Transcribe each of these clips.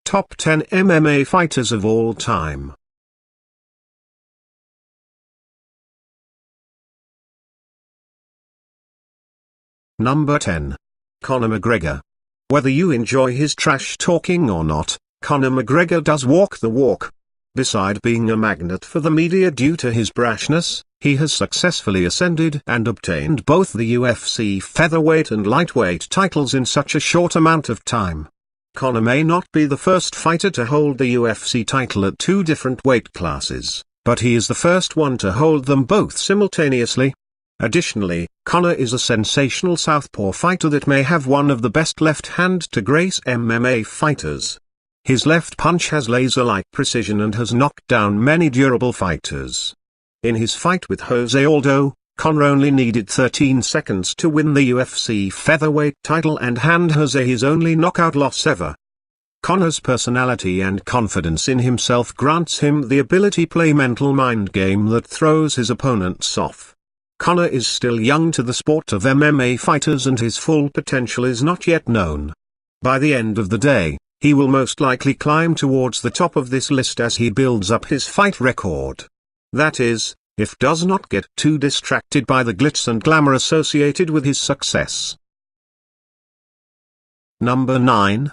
Top 10 MMA fighters of all time. Number 10. Conor McGregor. Whether you enjoy his trash talking or not, Conor McGregor does walk the walk. Beside being a magnet for the media due to his brashness, he has successfully ascended and obtained both the UFC featherweight and lightweight titles in such a short amount of time. Conor may not be the first fighter to hold the UFC title at two different weight classes, but he is the first one to hold them both simultaneously. Additionally, Conor is a sensational southpaw fighter that may have one of the best left hand to grace MMA fighters. His left punch has laser-like precision and has knocked down many durable fighters. In his fight with Jose Aldo, Conor only needed 13 seconds to win the UFC featherweight title and hand Jose his only knockout loss ever. Conor's personality and confidence in himself grants him the ability to play mental mind game that throws his opponents off. Conor is still young to the sport of MMA fighters and his full potential is not yet known. By the end of the day, he will most likely climb towards the top of this list as he builds up his fight record. That is, if does not get too distracted by the glitz and glamour associated with his success. Number 9.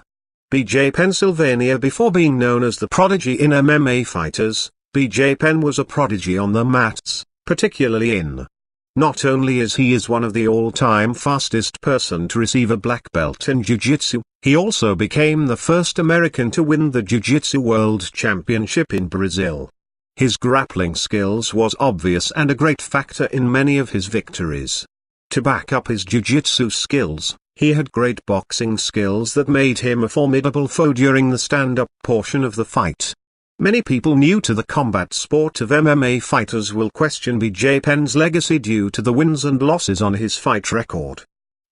BJ Pennsylvania. Before being known as the prodigy in MMA fighters, BJ Penn was a prodigy on the mats, particularly in. Not only is he one of the all-time fastest person to receive a black belt in Jiu-Jitsu, he also became the first American to win the Jiu-Jitsu World Championship in Brazil. His grappling skills was obvious and a great factor in many of his victories. To back up his Jiu-Jitsu skills, he had great boxing skills that made him a formidable foe during the stand-up portion of the fight. Many people new to the combat sport of MMA fighters will question BJ Penn's legacy due to the wins and losses on his fight record.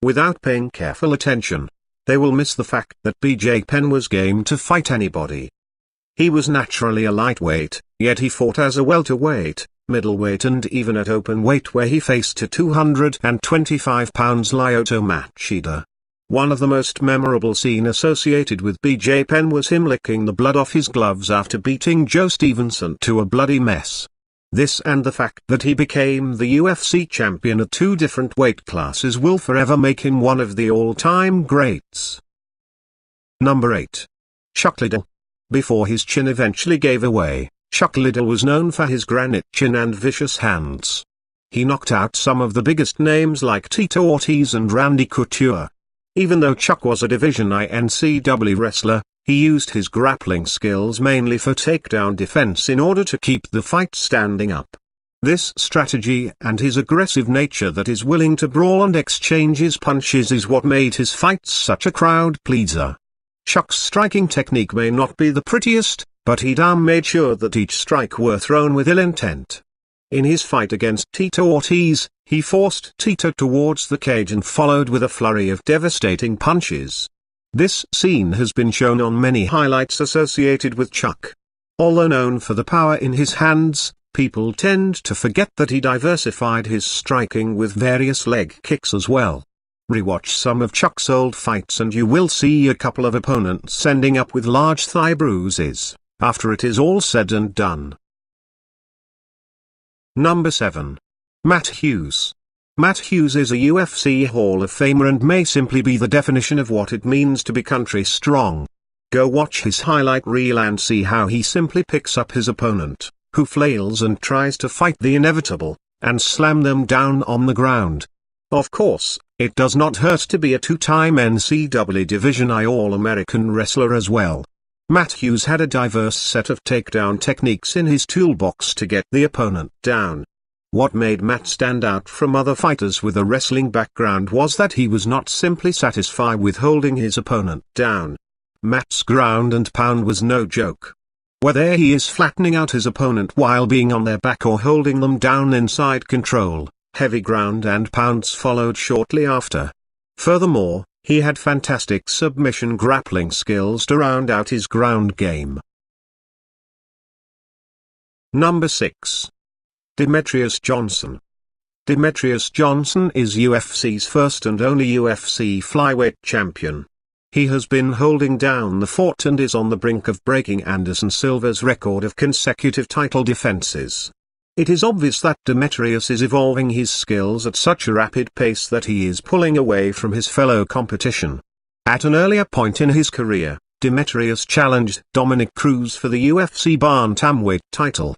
Without paying careful attention, they will miss the fact that BJ Penn was game to fight anybody. He was naturally a lightweight, yet he fought as a welterweight, middleweight and even at open weight where he faced a 225-pound Lyoto Machida. One of the most memorable scenes associated with BJ Penn was him licking the blood off his gloves after beating Joe Stevenson to a bloody mess. This and the fact that he became the UFC champion at two different weight classes will forever make him one of the all-time greats. Number 8. Chuck Liddell. Before his chin eventually gave away, Chuck Liddell was known for his granite chin and vicious hands. He knocked out some of the biggest names like Tito Ortiz and Randy Couture. Even though Chuck was a Division I NCAA wrestler, he used his grappling skills mainly for takedown defense in order to keep the fight standing up. This strategy and his aggressive nature that is willing to brawl and exchange his punches is what made his fights such a crowd pleaser. Chuck's striking technique may not be the prettiest, but he damn made sure that each strike were thrown with ill intent. In his fight against Tito Ortiz, he forced Tito towards the cage and followed with a flurry of devastating punches. This scene has been shown on many highlights associated with Chuck. Although known for the power in his hands, people tend to forget that he diversified his striking with various leg kicks as well. Rewatch some of Chuck's old fights and you will see a couple of opponents ending up with large thigh bruises, after it is all said and done. Number 7. Matt Hughes. Matt Hughes is a UFC Hall of Famer and may simply be the definition of what it means to be country strong. Go watch his highlight reel and see how he simply picks up his opponent, who flails and tries to fight the inevitable, and slam them down on the ground. Of course, it does not hurt to be a two-time NCAA Division I All-American wrestler as well. Matt Hughes had a diverse set of takedown techniques in his toolbox to get the opponent down. What made Matt stand out from other fighters with a wrestling background was that he was not simply satisfied with holding his opponent down. Matt's ground and pound was no joke. Whether he is flattening out his opponent while being on their back or holding them down inside control, heavy ground and pounds followed shortly after. Furthermore, he had fantastic submission grappling skills to round out his ground game. Number 6. Demetrius Johnson. Demetrius Johnson is UFC's first and only UFC flyweight champion. He has been holding down the fort and is on the brink of breaking Anderson Silva's record of consecutive title defenses. It is obvious that Demetrius is evolving his skills at such a rapid pace that he is pulling away from his fellow competition. At an earlier point in his career, Demetrius challenged Dominic Cruz for the UFC bantamweight title.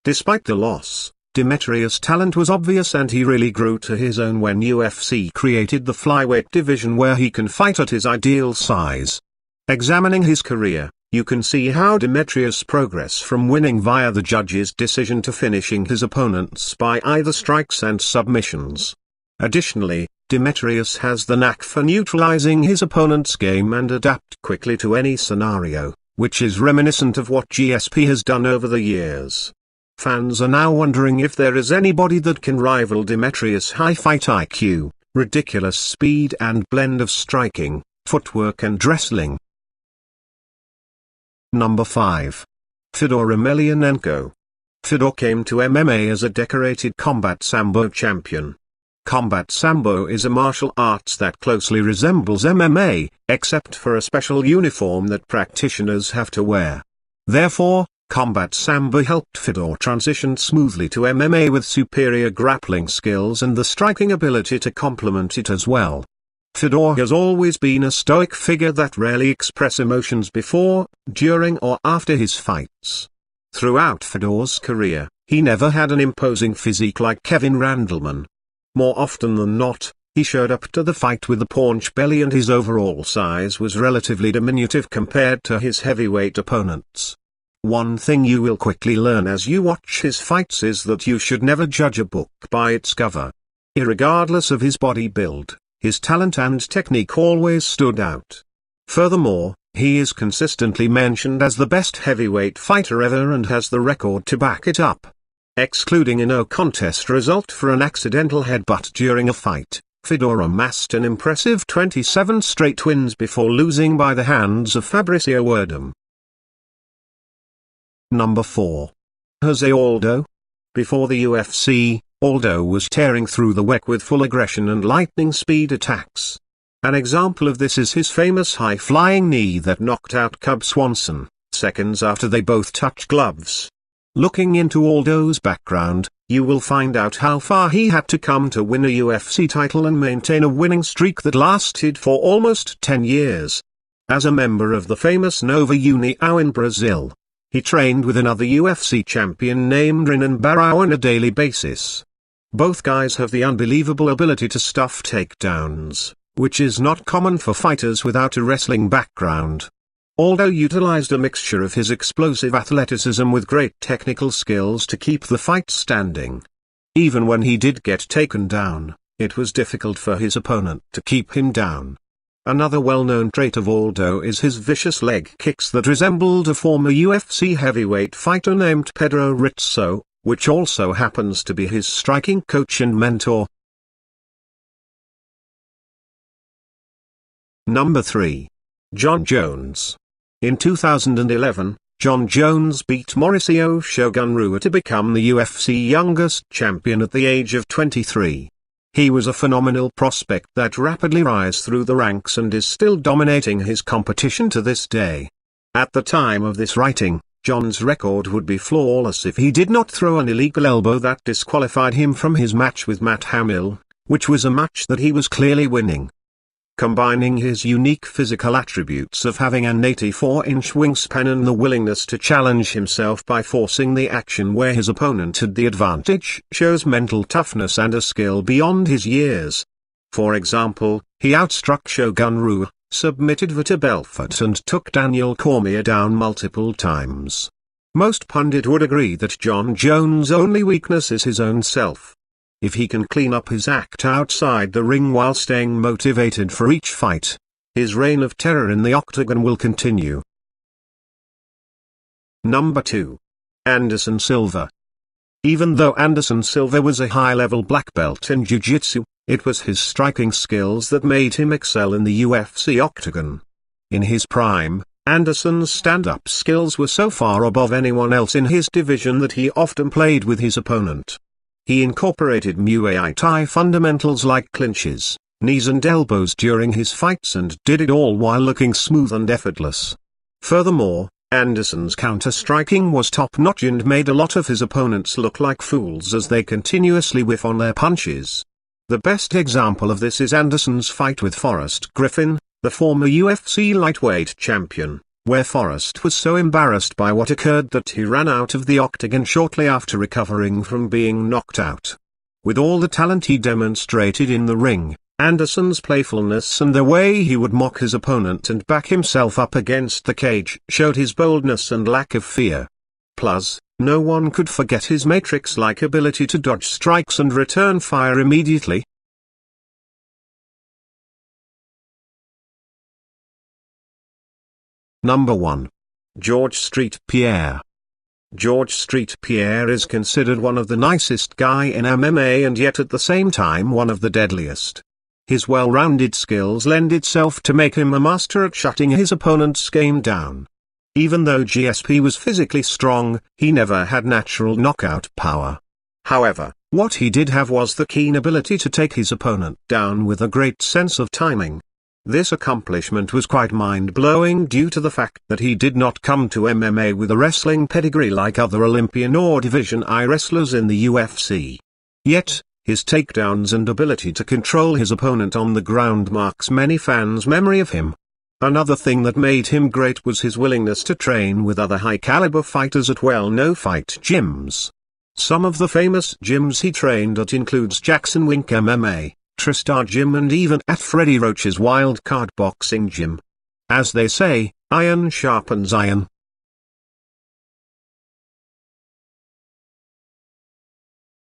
Despite the loss, Demetrius' talent was obvious and he really grew to his own when UFC created the flyweight division where he can fight at his ideal size. Examining his career, you can see how Demetrius' progress from winning via the judge's decision to finishing his opponents by either strikes and submissions. Additionally, Demetrius has the knack for neutralizing his opponent's game and adapt quickly to any scenario, which is reminiscent of what GSP has done over the years. Fans are now wondering if there is anybody that can rival Demetrius' high fight IQ, ridiculous speed and blend of striking, footwork and wrestling. Number 5. Fedor Emelianenko. Fedor came to MMA as a decorated combat sambo champion. Combat sambo is a martial arts that closely resembles MMA, except for a special uniform that practitioners have to wear. Therefore, combat sambo helped Fedor transition smoothly to MMA with superior grappling skills and the striking ability to complement it as well. Fedor has always been a stoic figure that rarely expresses emotions before, during or after his fights. Throughout Fedor's career, he never had an imposing physique like Kevin Randleman. More often than not, he showed up to the fight with a paunch belly and his overall size was relatively diminutive compared to his heavyweight opponents. One thing you will quickly learn as you watch his fights is that you should never judge a book by its cover. Irregardless of his body build, his talent and technique always stood out. Furthermore, he is consistently mentioned as the best heavyweight fighter ever and has the record to back it up. Excluding a no-contest result for an accidental headbutt during a fight, Fedor amassed an impressive 27 straight wins before losing by the hands of Fabricio Werdum. Number 4. Jose Aldo. Before the UFC, Aldo was tearing through the WEC with full aggression and lightning speed attacks. An example of this is his famous high-flying knee that knocked out Cub Swanson, seconds after they both touched gloves. Looking into Aldo's background, you will find out how far he had to come to win a UFC title and maintain a winning streak that lasted for almost 10 years. As a member of the famous Nova União in Brazil, he trained with another UFC champion named Renan Barão on a daily basis. Both guys have the unbelievable ability to stuff takedowns, which is not common for fighters without a wrestling background. Aldo utilized a mixture of his explosive athleticism with great technical skills to keep the fight standing. Even when he did get taken down, it was difficult for his opponent to keep him down. Another well-known trait of Aldo is his vicious leg kicks that resembled a former UFC heavyweight fighter named Pedro Rizzo, which also happens to be his striking coach and mentor. Number 3. Jon Jones. In 2011, Jon Jones beat Mauricio Shogun Rua to become the UFC youngest champion at the age of 23. He was a phenomenal prospect that rapidly rose through the ranks and is still dominating his competition to this day. At the time of this writing, Jon's record would be flawless if he did not throw an illegal elbow that disqualified him from his match with Matt Hamill, which was a match that he was clearly winning. Combining his unique physical attributes of having an 84-inch wingspan and the willingness to challenge himself by forcing the action where his opponent had the advantage shows mental toughness and a skill beyond his years. For example, he outstruck Shogun Rua, submitted Vitor Belfort and took Daniel Cormier down multiple times. Most pundits would agree that Jon Jones' only weakness is his own self. If he can clean up his act outside the ring while staying motivated for each fight, his reign of terror in the octagon will continue. Number 2. Anderson Silva. Even though Anderson Silva was a high-level black belt in jiu-jitsu, it was his striking skills that made him excel in the UFC octagon. In his prime, Anderson's stand-up skills were so far above anyone else in his division that he often played with his opponent. He incorporated Muay Thai fundamentals like clinches, knees and elbows during his fights, and did it all while looking smooth and effortless. Furthermore, Anderson's counter-striking was top-notch and made a lot of his opponents look like fools as they continuously whiff on their punches. The best example of this is Anderson's fight with Forrest Griffin, the former UFC lightweight champion, where Forrest was so embarrassed by what occurred that he ran out of the octagon shortly after recovering from being knocked out. With all the talent he demonstrated in the ring, Anderson's playfulness and the way he would mock his opponent and back himself up against the cage showed his boldness and lack of fear. Plus, no one could forget his Matrix-like ability to dodge strikes and return fire immediately. Number 1. George St. Pierre. George St. Pierre is considered one of the nicest guy in MMA and yet at the same time one of the deadliest. His well-rounded skills lend itself to make him a master at shutting his opponent's game down. Even though GSP was physically strong, he never had natural knockout power. However, what he did have was the keen ability to take his opponent down with a great sense of timing. This accomplishment was quite mind-blowing due to the fact that he did not come to MMA with a wrestling pedigree like other Olympian or Division I wrestlers in the UFC. Yet, his takedowns and ability to control his opponent on the ground marks many fans' memory of him. Another thing that made him great was his willingness to train with other high-caliber fighters at well-known fight gyms. Some of the famous gyms he trained at includes Jackson Wink MMA, TriStar Gym, and even at Freddie Roach's Wildcard Boxing Gym. As they say, iron sharpens iron.